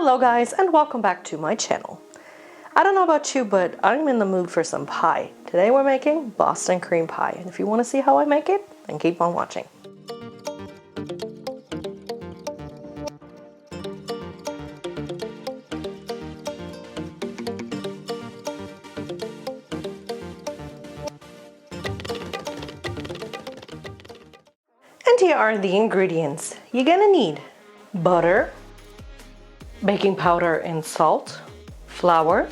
Hello guys, and welcome back to my channel. I don't know about you, but I'm in the mood for some pie. Today we're making Boston cream pie, and if you want to see how I make it, then keep on watching. And here are the ingredients. You're gonna need butter, baking powder and salt, flour,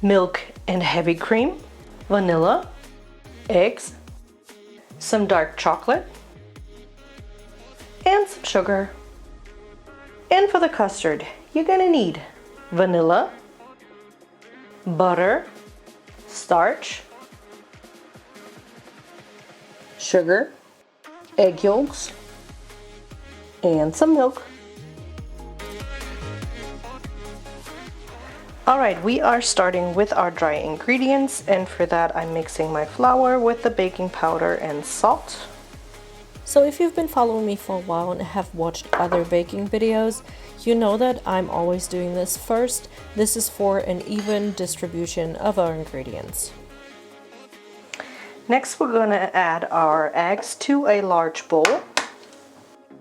milk and heavy cream, vanilla, eggs, some dark chocolate, and some sugar. And for the custard, you're gonna need vanilla, butter, starch, sugar, egg yolks, and some milk. Alright, we are starting with our dry ingredients, and for that I'm mixing my flour with the baking powder and salt. So if you've been following me for a while and have watched other baking videos, you know that I'm always doing this first. This is for an even distribution of our ingredients. Next we're going to add our eggs to a large bowl.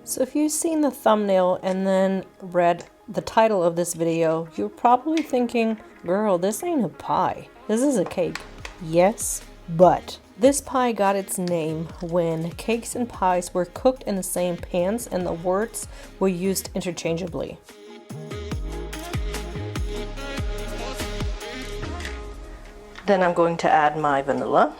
So if you've seen the thumbnail and then read the title of this video, you're probably thinking, girl, this ain't a pie. This is a cake. Yes, but this pie got its name when cakes and pies were cooked in the same pans and the words were used interchangeably. Then I'm going to add my vanilla.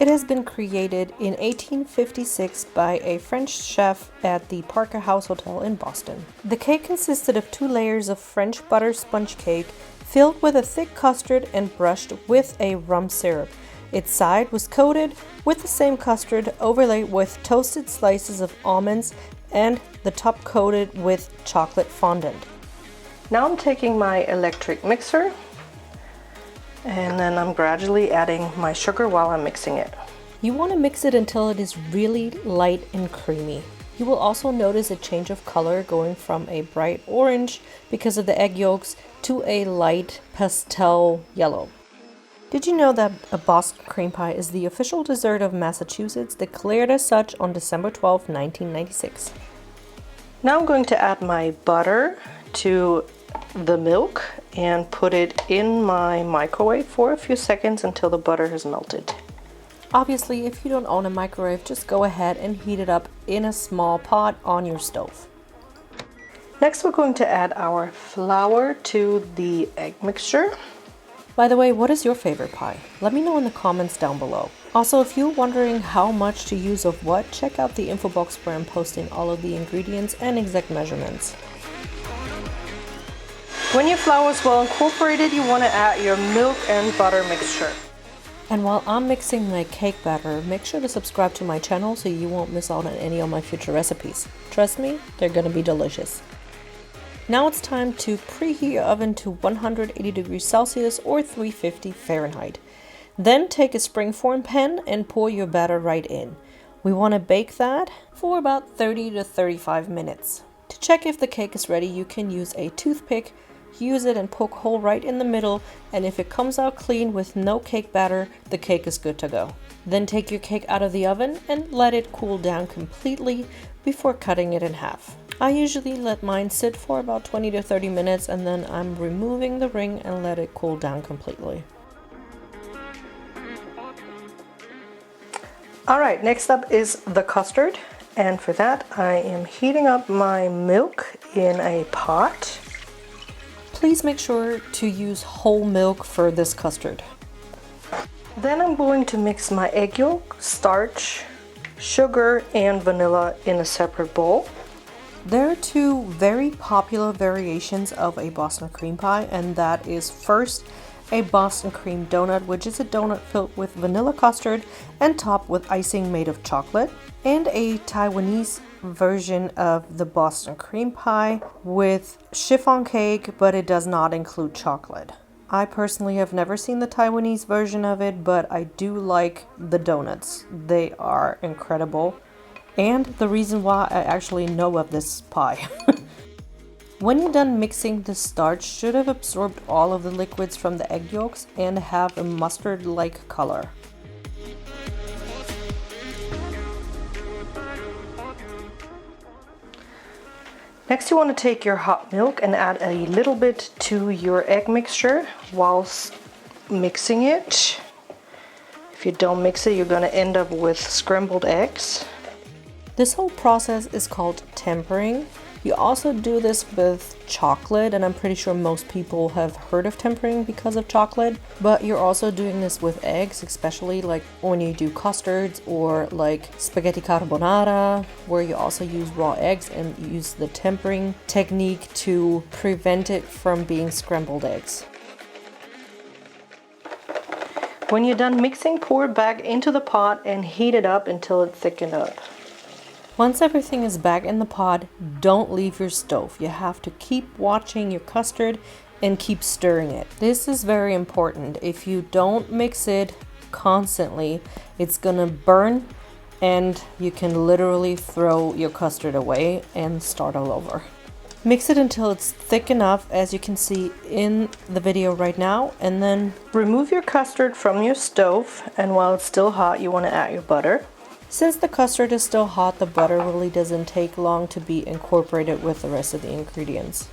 It has been created in 1856 by a French chef at the Parker House Hotel in Boston. The cake consisted of 2 layers of French butter sponge cake filled with a thick custard and brushed with a rum syrup. Its side was coated with the same custard overlaid with toasted slices of almonds and the top coated with chocolate fondant. Now I'm taking my electric mixer, and then I'm gradually adding my sugar while I'm mixing it. You want to mix it until it is really light and creamy. You will also notice a change of color going from a bright orange because of the egg yolks to a light pastel yellow. Did you know that a Boston cream pie is the official dessert of Massachusetts, declared as such on December 12, 1996? Now I'm going to add my butter to the milk and put it in my microwave for a few seconds until the butter has melted. Obviously, if you don't own a microwave, just go ahead and heat it up in a small pot on your stove. Next, we're going to add our flour to the egg mixture. By the way, what is your favorite pie? Let me know in the comments down below. Also, if you're wondering how much to use of what, check out the info box where I'm posting all of the ingredients and exact measurements. When your flour is well incorporated, you want to add your milk and butter mixture. And while I'm mixing my cake batter, make sure to subscribe to my channel so you won't miss out on any of my future recipes. Trust me, they're gonna be delicious. Now it's time to preheat your oven to 180 degrees Celsius or 350 Fahrenheit. Then take a springform pan and pour your batter right in. We want to bake that for about 30 to 35 minutes. To check if the cake is ready, you can use a toothpick. Use it and poke a hole right in the middle, and if it comes out clean with no cake batter, the cake is good to go. Then take your cake out of the oven and let it cool down completely before cutting it in half. I usually let mine sit for about 20 to 30 minutes and then I'm removing the ring and let it cool down completely. Alright, next up is the custard, and for that I am heating up my milk in a pot. Please make sure to use whole milk for this custard. Then I'm going to mix my egg yolk, starch, sugar, and vanilla in a separate bowl. There are 2 very popular variations of a Boston cream pie, and that is first a Boston cream donut, which is a donut filled with vanilla custard and topped with icing made of chocolate, and a Taiwanese version of the Boston cream pie with chiffon cake, but it does not include chocolate. I personally have never seen the Taiwanese version of it, but I do like the donuts. They are incredible, and the reason why I actually know of this pie. When you're done mixing, the starch should have absorbed all of the liquids from the egg yolks and have a mustard-like color. Next, you want to take your hot milk and add a little bit to your egg mixture whilst mixing it. If you don't mix it, you're going to end up with scrambled eggs. This whole process is called tempering. You also do this with chocolate, and I'm pretty sure most people have heard of tempering because of chocolate, but you're also doing this with eggs, especially like when you do custards or like spaghetti carbonara, where you also use raw eggs and use the tempering technique to prevent it from being scrambled eggs. When you're done mixing, pour it back into the pot and heat it up until it thickens up. Once everything is back in the pot, don't leave your stove. You have to keep watching your custard and keep stirring it. This is very important. If you don't mix it constantly, it's gonna burn and you can literally throw your custard away and start all over. Mix it until it's thick enough, as you can see in the video right now, and then remove your custard from your stove, and while it's still hot, you want to add your butter. Since the custard is still hot, the butter really doesn't take long to be incorporated with the rest of the ingredients.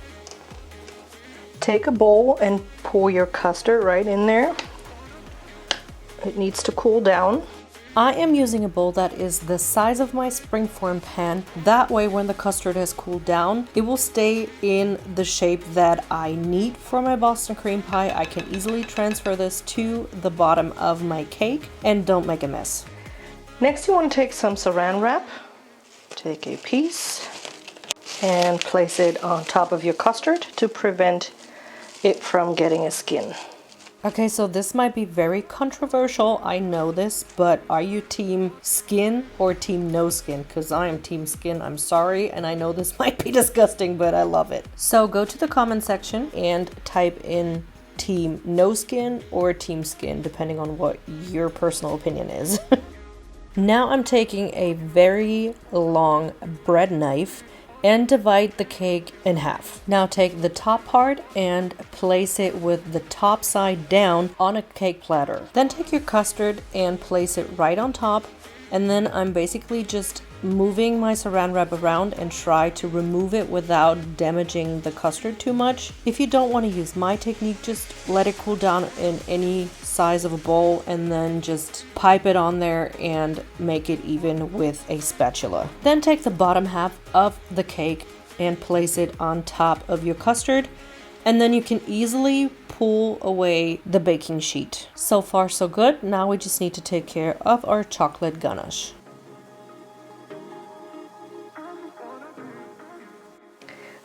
Take a bowl and pour your custard right in there. It needs to cool down. I am using a bowl that is the size of my springform pan. That way, when the custard has cooled down, it will stay in the shape that I need for my Boston cream pie. I can easily transfer this to the bottom of my cake and don't make a mess. Next, you want to take some saran wrap, take a piece and place it on top of your custard to prevent it from getting a skin. Okay, so this might be very controversial, I know this, but are you team skin or team no skin? Because I am team skin, I'm sorry, and I know this might be disgusting, but I love it. So go to the comment section and type in team no skin or team skin, depending on what your personal opinion is. Now I'm taking a very long bread knife and divide the cake in half. Now take the top part and place it with the top side down on a cake platter. Then take your custard and place it right on top, and then I'm basically just moving my saran wrap around and try to remove it without damaging the custard too much. If you don't want to use my technique, just let it cool down in any size of a bowl and then just pipe it on there and make it even with a spatula. Then take the bottom half of the cake and place it on top of your custard, and then you can easily pull away the baking sheet. So far so good. Now we just need to take care of our chocolate ganache.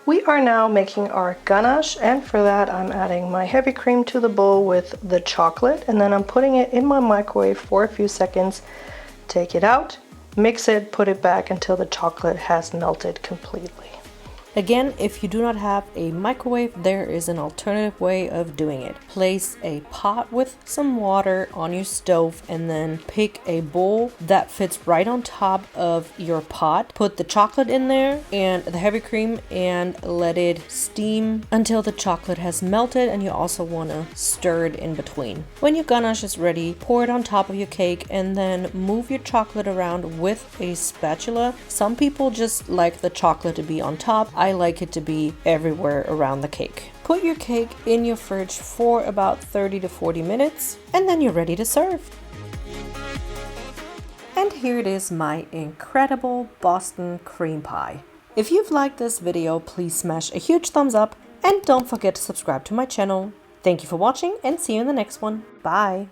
We are now making our ganache, and for that I'm adding my heavy cream to the bowl with the chocolate, and then I'm putting it in my microwave for a few seconds. Take it out, mix it, put it back until the chocolate has melted completely. Again, if you do not have a microwave, there is an alternative way of doing it. Place a pot with some water on your stove and then pick a bowl that fits right on top of your pot. Put the chocolate in there and the heavy cream and let it steam until the chocolate has melted, and you also want to stir it in between. When your ganache is ready, pour it on top of your cake and then move your chocolate around with a spatula. Some people just like the chocolate to be on top. I like it to be everywhere around the cake. Put your cake in your fridge for about 30 to 40 minutes and then you're ready to serve. And here it is, my incredible Boston cream pie. If you've liked this video, please smash a huge thumbs up and don't forget to subscribe to my channel. Thank you for watching and see you in the next one. Bye!